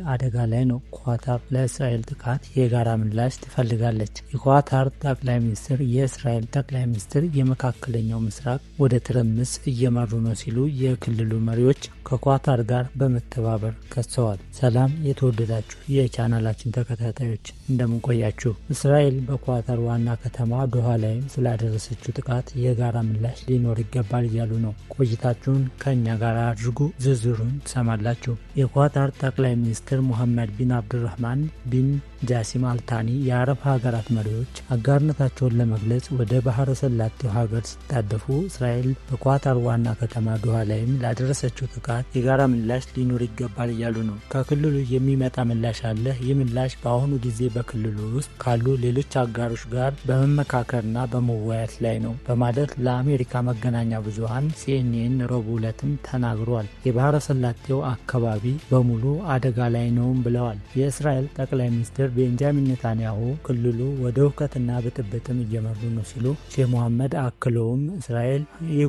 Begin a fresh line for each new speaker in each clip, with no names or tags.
አደጋ ላይ ነው። ኳታር ለእስራኤል ጥቃት የጋራ ምላሽ ትፈልጋለች። የኳታር ጠቅላይ ሚኒስትር የእስራኤል ጠቅላይ ሚኒስትር የመካከለኛው ምስራቅ ወደ ትርምስ እየመሩ ነው ሲሉ የክልሉ መሪዎች ከኳታር ጋር በመተባበር ከሰዋል። ሰላም የተወደዳችሁ የቻናላችን ተከታታዮች እንደምንቆያችሁ። እስራኤል በኳታር ዋና ከተማ ዶሃ ላይም ስላደረሰችው ጥቃት የጋራ ምላሽ ሊኖር ይገባል እያሉ ነው። ቆይታችሁን ከእኛ ጋር አድርጉ፣ ዝርዝሩን ትሰማላችሁ። የኳታር ጠቅላይ ሚኒስትር ሙሐመድ ቢን አብዱራህማን ቢን ጃሲም አልታኒ የአረብ ሀገራት መሪዎች አጋርነታቸውን ለመግለጽ ወደ ባህረ ሰላጤው ሀገር ሲታደፉ እስራኤል በኳታር ዋና ከተማ ዶሃ ላይም ላደረሰችው ጥቃት የጋራ ምላሽ ሊኖር ይገባል እያሉ ነው። ከክልሉ የሚመጣ ምላሽ አለ። ይህ ምላሽ በአሁኑ ጊዜ በክልሉ ውስጥ ካሉ ሌሎች አጋሮች ጋር በመመካከርና በመወያየት ላይ ነው በማለት ለአሜሪካ መገናኛ ብዙሃን ሲኤንኤን ረቡዕ ዕለትም ተናግሯል። የባህረ ሰላጤው አካባቢ በሙሉ አደጋ ላይ ነውም ብለዋል። የእስራኤል ጠቅላይ ሚኒስትር ቤንጃሚን ኔታንያሁ ክልሉ ወደ ሁከትና ብጥብጥም እየመሩ ነው ሲሉ ሼህ መሐመድ አክለውም እስራኤል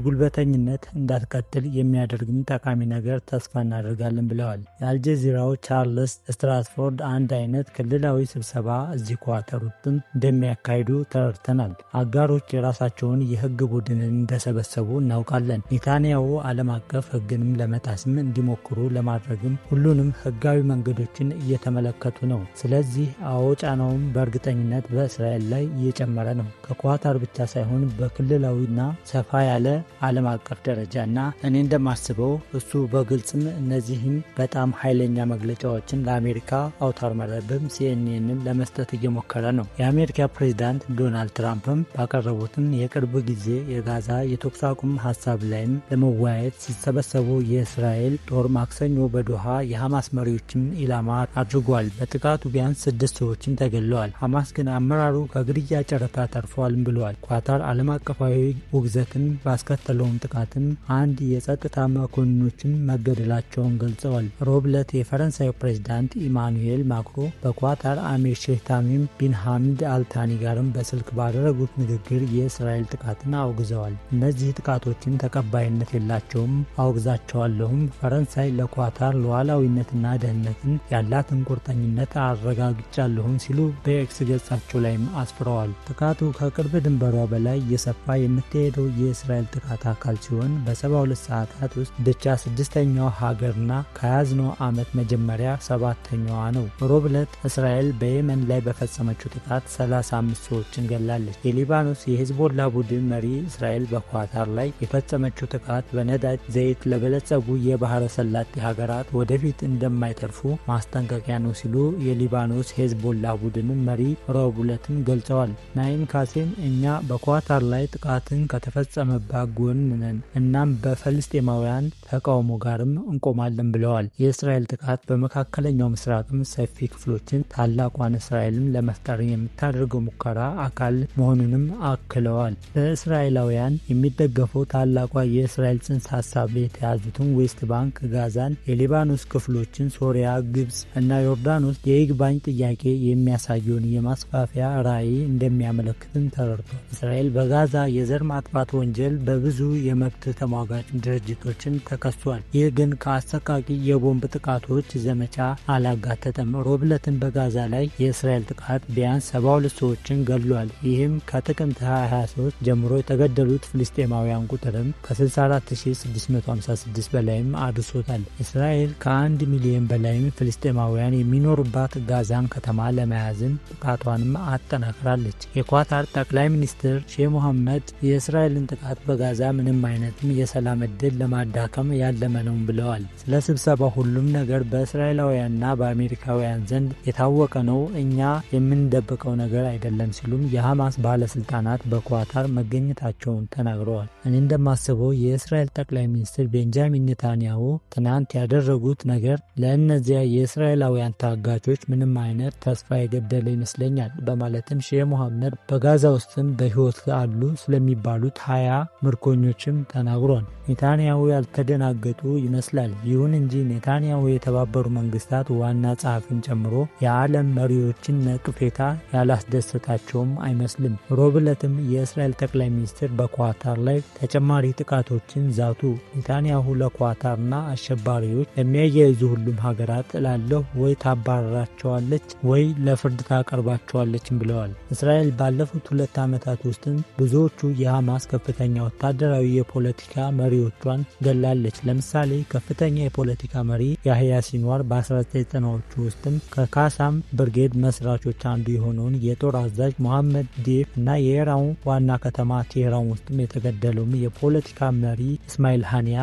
የጉልበተኝነት እንዳትቀጥል የሚያደርግም ጠቃሚ ነገር ተስፋ እናደርጋለን ብለዋል። የአልጀዚራው ቻርልስ ስትራትፎርድ አንድ አይነት ክልላዊ ስብሰባ እዚህ ኳታር ውስጥም እንደሚያካሂዱ ተረድተናል። አጋሮች የራሳቸውን የህግ ቡድንን እንደሰበሰቡ እናውቃለን። ኔታንያሁ ዓለም አቀፍ ህግንም ለመጣስም እንዲሞክሩ ለማድረግም ሁሉንም ህጋዊ መንገዶችን እየተመለከቱ ነው። ስለዚህ አዎ ጫናውም በእርግጠኝነት በእስራኤል ላይ እየጨመረ ነው። ከኳታር ብቻ ሳይሆን በክልላዊና ሰፋ ያለ ዓለም አቀፍ ደረጃና እኔ እንደማስበው እሱ በግልጽም እነዚህም በጣም ኃይለኛ መግለጫዎችን ለአሜሪካ አውታር መረብም ሲኤንኤንም ለመስጠት እየሞከረ ነው። የአሜሪካ ፕሬዚዳንት ዶናልድ ትራምፕም ባቀረቡትም የቅርብ ጊዜ የጋዛ የተኩስ አቁም ሀሳብ ላይም ለመወያየት ሲሰበሰቡ የእስራኤል ጦር ማክሰኞ በዶሃ የሐማስ መሪዎችም ኢላማ አድርጓል። በጥቃቱ ቢያንስ 6 ሰዎችን ተገድለዋል። ሐማስ ግን አመራሩ ከግድያ ጨረታ ተርፈዋልም ብለዋል። ኳታር ዓለም አቀፋዊ ውግዘትን ባስከተለውም ጥቃትም አንድ የጸጥታ መኮንኖችን መገደላቸውን ገልጸዋል። ሮብ ዕለት የፈረንሳዩ ፕሬዚዳንት ኢማኑኤል ማክሮ በኳታር አሚር ሼህ ታሚም ቢን ሐሚድ አልታኒ ጋርም በስልክ ባደረጉት ንግግር የእስራኤል ጥቃትን አውግዘዋል። እነዚህ ጥቃቶችን ተቀባይነት የላቸውም፣ አውግዛቸዋለሁም። ፈረንሳይ ለኳታር ሉዓላዊነትና ደህንነትን ያላትን ቁርጠኝነት አረጋግጫለሁም ሲሉ በኤክስ ገጻቸው ላይም አስፍረዋል። ጥቃቱ ከቅርብ ድንበሯ በላይ እየሰፋ የምትሄደው የእስራኤል ጥቃት አካል ሲሆን በ72 ሰዓታት ውስጥ ብቻ 6ኛው ሀገርና ከያዝነው ዓመት መጀመሪያ 7ኛዋ ነው። ሮብ ዕለት እስራኤል በየመን ላይ በፈጸመችው ጥቃት 35 ሰዎችን ገላለች። የሊባኖስ የሂዝቦላ ቡድን መሪ እስራኤል በኳታር ላይ የፈጸመችው ጥቃት በነዳጅ ዘይት ለበለጸጉ የባህረ ሰላጤ ሀገራት ወደፊት እንደማይተርፉ ማስጠንቀቂያ ነው ሲሉ የሊባኖስ ሂዝቦላ ቡድን መሪ ረቡዕ ዕለትም ገልጸዋል። ናኢም ካሴም እኛ በኳታር ላይ ጥቃትን ከተፈጸመባት ጎን ነን፣ እናም በፍልስጤማውያን ተቃውሞ ጋርም እንቆማለን ብለዋል። የእስራኤል ጥቃት በመካከለኛው ምስራቅም ሰፊ ክፍሎችን ታላቋን እስራኤልን ለመፍጠር የምታደርገው ሙከራ አካል መሆኑንም አክለዋል። በእስራኤላውያን የሚደገፈው ታላቋ የእስራኤል ጽንሰ ሀሳብ የተያዙትን ዌስት ባንክ፣ ጋዛን፣ የሊባኖስ ክፍሎችን፣ ሶሪያ፣ ግብጽ እና ዮርዳኖስ የይግባኝ ጥያቄ የሚያሳየውን የማስፋፊያ ራዕይ እንደሚያመለክትን ተረድቷል። እስራኤል በጋዛ የዘር ማጥፋት ወንጀል በብዙ የመብት ተሟጋች ድርጅቶችን ተከሷል። ይህ ግን ከአሰቃቂ የቦምብ ጥቃቶች ዘመቻ አላጋተተም። ሮብ ዕለትን በጋዛ ላይ የእስራኤል ጥቃት ቢያንስ 72 ሰዎችን ገድሏል። ይህም ከጥቅምት 2023 ጀምሮ የተገደሉት ፍልስጤማውያን ቁጥርም ከ64656 በላይም አድርሶታል። እስራኤል ከ1 ሚሊዮን በላይም ፍልስጤማውያን የሚኖሩባት ጋዛን ከተማ ለመያዝም ጥቃቷንም አጠናክራለች። የኳታር ጠቅላይ ሚኒስትር ሼህ መሐመድ የእስራኤልን ጥቃት በጋዛ ምንም አይነትም የሰላም እድል ለማዳከም ያለመ ነው ብለዋል። ስለ ስብሰባ ሁሉም ነገር በእስራኤላውያንና በአሜሪካውያን ዘንድ የታወቀ ነው፣ እኛ የምንደብቀው ነገር አይደለም ሲሉም የሐማስ ባለስልጣናት በኳታር መገኘታቸውን ተናግረዋል። እኔ እንደማስበው የእስራኤል ጠቅላይ ሚኒስትር ቤንጃሚን ኔታንያሁ ትናንት ያደረጉት ነገር ለእነዚያ የእስራኤላውያን ታጋቾች ምንም አይነት ተስፋ የገደለ ይመስለኛል በማለትም ሼህ መሐመድ በጋዛ ውስጥም በህይወት አሉ ስለሚባሉት 20 ምርኮኞችም ተናግሯል። ኔታንያሁ ያልተደናገጡ ይመስላል። ይሁን እንጂ ኔታንያሁ የተባበሩ መንግስታት ዋና ጸሐፊን ጨምሮ የዓለም መሪዎችን ነቅፌታ ያላስደሰታቸውም አይመስልም። ሮብ ዕለትም የእስራኤል ጠቅላይ ሚኒስትር በኳታር ላይ ተጨማሪ ጥቃቶችን ዛቱ። ኔታንያሁ ለኳታርና አሸባሪዎች ለሚያያይዙ ሁሉም ሀገራት እላለሁ ወይ ታባረራቸዋለች ወይ ለፍርድ ታቀርባቸዋለች ብለዋል። እስራኤል ባለፉት 2 ዓመታት ውስጥም ብዙዎቹ የሐማስ ከፍተኛ ወታደራዊ የፖለቲካ መሪዎቿን ገላለች። ለምሳሌ ከፍተኛ የፖለቲካ መሪ ያህያ ሲንዋር በ1990ዎቹ ውስጥም ከካሳም ብርጌድ መስራቾች አንዱ የሆነውን የጦር አዛዥ መሐመድ ዴፍ እና የኢራኑ ዋና ከተማ ቴህራን ውስጥም የተገደለውም የፖለቲካ መሪ እስማኤል ሃኒያ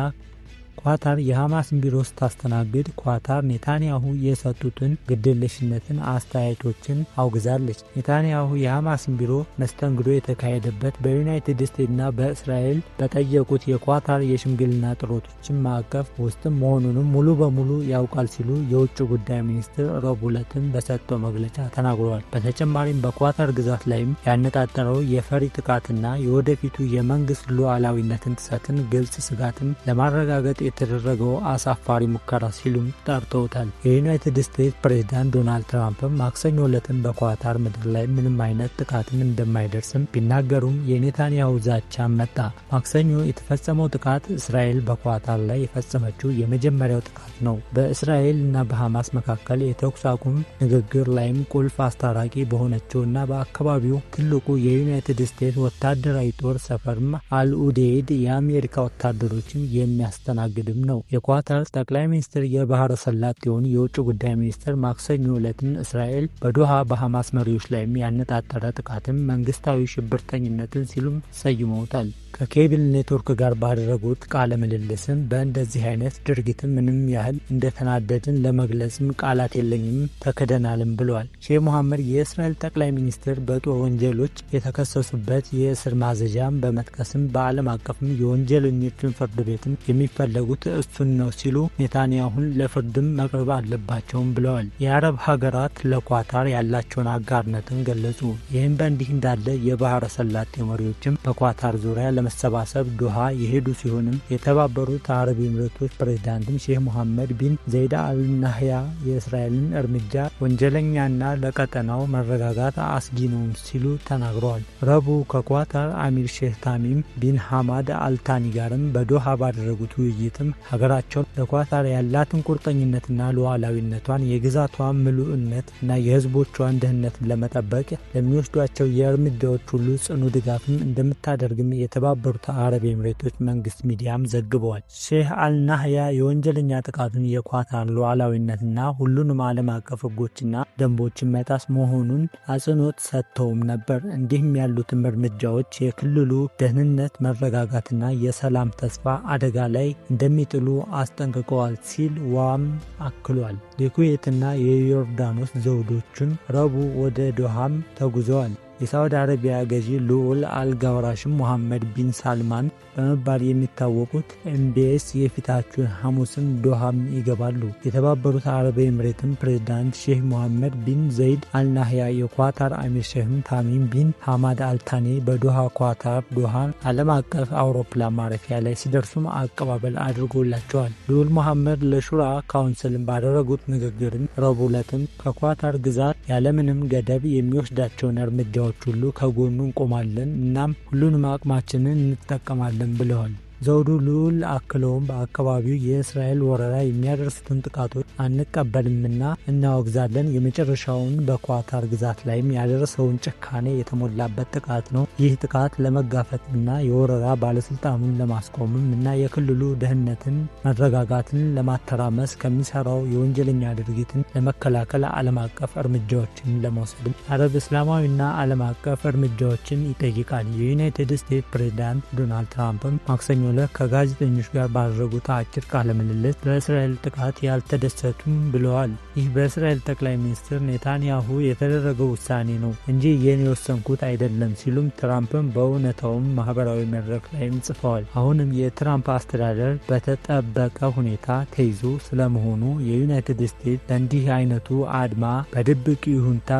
ኳታር የሐማስን ቢሮ ስታስተናግድ ኳታር ኔታንያሁ የሰጡትን ግድየለሽነትን አስተያየቶችን አውግዛለች። ኔታንያሁ የሐማስን ቢሮ መስተንግዶ የተካሄደበት በዩናይትድ ስቴትስና በእስራኤል በጠየቁት የኳታር የሽምግልና ጥረቶችን ማዕቀፍ ውስጥም መሆኑንም ሙሉ በሙሉ ያውቃል ሲሉ የውጭ ጉዳይ ሚኒስትር ረቡዕ ዕለት በሰጠው መግለጫ ተናግረዋል። በተጨማሪም በኳታር ግዛት ላይም ያነጣጠረው የፈሪ ጥቃትና የወደፊቱ የመንግስት ሉዓላዊነትን ጥሰትን ግልጽ ስጋትን ለማረጋገጥ የተደረገው አሳፋሪ ሙከራ ሲሉም ጠርተውታል። የዩናይትድ ስቴትስ ፕሬዝዳንት ዶናልድ ትራምፕም ማክሰኞ ዕለትም በኳታር ምድር ላይ ምንም አይነት ጥቃትም እንደማይደርስም ቢናገሩም የኔታንያሁ ዛቻ መጣ። ማክሰኞ የተፈጸመው ጥቃት እስራኤል በኳታር ላይ የፈጸመችው የመጀመሪያው ጥቃት ነው። በእስራኤል እና በሐማስ መካከል የተኩስ አቁም ንግግር ላይም ቁልፍ አስታራቂ በሆነችውና በአካባቢው ትልቁ የዩናይትድ ስቴትስ ወታደራዊ ጦር ሰፈርም አልኡዴይድ የአሜሪካ ወታደሮችን የሚያስተናግድም ነው። የኳታር ጠቅላይ ሚኒስትር የባህረ ሰላጤውን የውጭ ጉዳይ ሚኒስትር ማክሰኞ ዕለትን እስራኤል በዶሃ በሐማስ መሪዎች ላይም ያነጣጠረ ጥቃትም መንግስታዊ ሽብርተኝነትን ሲሉም ሰይመውታል። ከኬብል ኔትወርክ ጋር ባደረጉት ቃለ ምልልስም በእንደዚህ አይነት ድርጊትም ምንም ያህል እንደተናደድን ለመግለጽም ቃላት የለኝም ተከደናልም ብለዋል። ሼህ መሐመድ የእስራኤል ጠቅላይ ሚኒስትር በጦር ወንጀሎች የተከሰሱበት የእስር ማዘዣም በመጥቀስም በዓለም አቀፍም የወንጀለኞችን ፍርድ ቤትም የሚፈለጉት እሱን ነው ሲሉ ኔታንያሁን ለፍርድም መቅረብ አለባቸውም ብለዋል። የአረብ ሀገራት ለኳታር ያላቸውን አጋርነትን ገለጹ። ይህም በእንዲህ እንዳለ የባህረ ሰላጤ መሪዎችም በኳታር ዙሪያ ለመሰባሰብ ዶሃ የሄዱ ሲሆንም የተባበሩት አረብ ኤሚሬቶች ፕሬዝዳንትም ሼህ መሐመድ ቢን ዘይድ አል ናህያ የእስራኤልን እርምጃ ወንጀለኛና ለቀጠናው መረጋጋት አስጊ ነው ሲሉ ተናግረዋል። ረቡዕ ከኳታር አሚር ሼህ ታሚም ቢን ሐማድ አልታኒ ጋርም በዶሃ ባደረጉት ውይይትም ሀገራቸው ለኳታር ያላትን ቁርጠኝነትና ሉዓላዊነቷን የግዛቷን ምሉዕነት እና የህዝቦቿን ደህንነትን ለመጠበቅ ለሚወስዷቸው የእርምጃዎች ሁሉ ጽኑ ድጋፍም እንደምታደርግም የተባበሩት አረብ ኤሚሬቶች መንግስት ሚዲያም ዘግበዋል። ሼህ አልናህያ የወንጀለኛ ጥቃቱን የኳታር ሉዓላዊነትና ሁሉንም ዓለም አቀፍ ህጎችና ደንቦችን መጣስ መሆኑን አጽንኦት ሰጥተውም ነበር። እንዲህም ያሉትም እርምጃዎች የክልሉ ደህንነት መረጋጋትና የሰላም ተስፋ አደጋ ላይ እንደሚጥሉ አስጠንቅቀዋል ሲል ዋም አክሏል። የኩዌትና የዮርዳኖስ ዘውዶቹን ረቡዕ ወደ ዶሃም ተጉዘዋል። የሳውዲ አረቢያ ገዢ ልዑል አልጋወራሽም ሙሐመድ ቢን ሳልማን በመባል የሚታወቁት ኤምቢኤስ የፊታችን ሐሙስን ዶሃም ይገባሉ። የተባበሩት አረብ ኤሚሬትም ፕሬዝዳንት ሼህ መሐመድ ቢን ዘይድ አልናህያ የኳታር አሚር ሼህም ታሚም ቢን ሐማድ አልታኒ በዶሃ ኳታር ዶሃን ዓለም አቀፍ አውሮፕላን ማረፊያ ላይ ሲደርሱም አቀባበል አድርጎላቸዋል። ልዑል መሐመድ ለሹራ ካውንስልን ባደረጉት ንግግርም ረቡዕ ዕለትም ከኳታር ግዛት ያለምንም ገደብ የሚወስዳቸውን እርምጃዎች ሁሉ ከጎኑ እንቆማለን፣ እናም ሁሉንም አቅማችንን እንጠቀማለን ብለዋል። ዘውዱ ልዑል አክለውም በአካባቢው የእስራኤል ወረራ የሚያደርሱትን ጥቃቶች አንቀበልምና እናወግዛለን። የመጨረሻውን በኳታር ግዛት ላይም ያደረሰውን ጭካኔ የተሞላበት ጥቃት ነው። ይህ ጥቃት ለመጋፈጥና የወረራ ባለስልጣኑን ለማስቆምም እና የክልሉ ደህንነትን መረጋጋትን ለማተራመስ ከሚሰራው የወንጀለኛ ድርጊትን ለመከላከል ዓለም አቀፍ እርምጃዎችን ለመውሰድ አረብ እስላማዊና ዓለም አቀፍ እርምጃዎችን ይጠይቃል። የዩናይትድ ስቴትስ ፕሬዝዳንት ዶናልድ ትራምፕም ማክሰኞ ከጋዜጠኞች ጋር ባደረጉት አጭር ቃለ ምልልስ በእስራኤል ጥቃት ያልተደሰቱም ብለዋል። ይህ በእስራኤል ጠቅላይ ሚኒስትር ኔታንያሁ የተደረገው ውሳኔ ነው እንጂ የኔ የወሰንኩት አይደለም ሲሉም ትራምፕም በእውነታውም ማህበራዊ መድረክ ላይም ጽፈዋል። አሁንም የትራምፕ አስተዳደር በተጠበቀ ሁኔታ ተይዞ ስለመሆኑ የዩናይትድ ስቴትስ ለእንዲህ አይነቱ አድማ በድብቅ ይሁንታ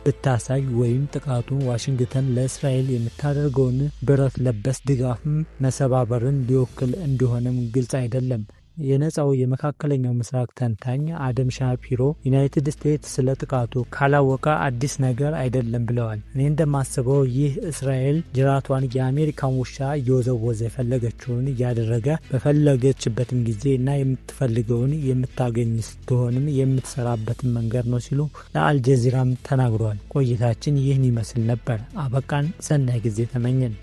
ብታሳይ ወይም ጥቃቱ ዋሽንግተን ለእስራኤል የምታደርገውን ብረት ለበስ ድጋፍም መሰባበር ሊወክል እንደሆነም ግልጽ አይደለም። የነጻው የመካከለኛው ምስራቅ ተንታኝ አደም ሻፒሮ ዩናይትድ ስቴትስ ስለ ጥቃቱ ካላወቀ አዲስ ነገር አይደለም ብለዋል። እኔ እንደማስበው ይህ እስራኤል ጅራቷን የአሜሪካን ውሻ እየወዘወዘ የፈለገችውን እያደረገ በፈለገችበትም ጊዜ እና የምትፈልገውን የምታገኝ ስትሆንም የምትሰራበትን መንገድ ነው ሲሉ ለአልጀዚራም ተናግሯል። ቆይታችን ይህን ይመስል ነበር። አበቃን። ሰናይ ጊዜ ተመኘን።